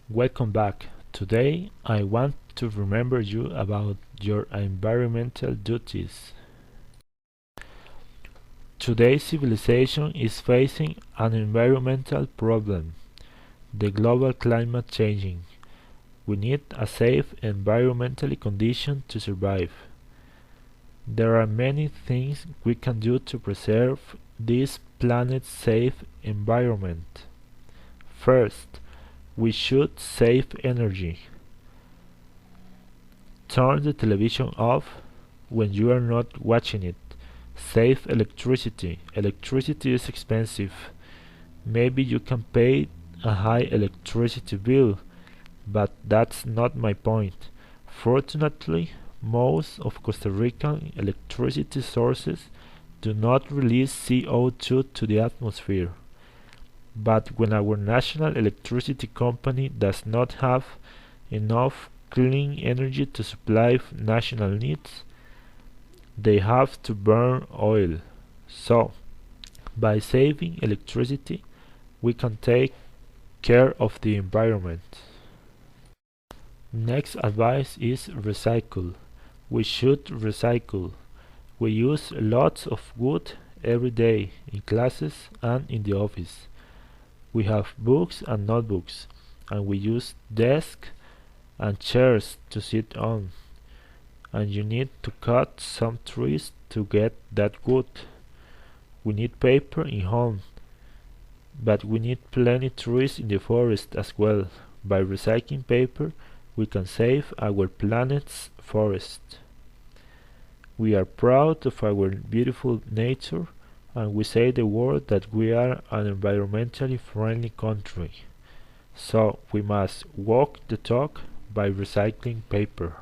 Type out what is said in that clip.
Welcome back. Today I want to remember you about your environmental duties. Today's civilization is facing an environmental problem, the global climate changing. We need a safe environmental condition to survive. There are many things we can do to preserve this planet's safe environment. First, we should save energy. Turn the television off when you are not watching it. Save electricity. Electricity is expensive. Maybe you can pay a high electricity bill, but that's not my point. Fortunately, most of Costa Rican electricity sources do not release CO2 to the atmosphere. But when our national electricity company does not have enough clean energy to supply national needs, they have to burn oil. So, by saving electricity, we can take care of the environment. Next advice is recycle. We should recycle. We use lots of wood every day in classes and in the office. We have books and notebooks, and we use desks and chairs to sit on. And you need to cut some trees to get that wood. We need paper in home, but we need plenty trees in the forest as well. By recycling paper, we can save our planet's forest. We are proud of our beautiful nature, and we say the word that we are an environmentally friendly country. So we must walk the talk by recycling paper.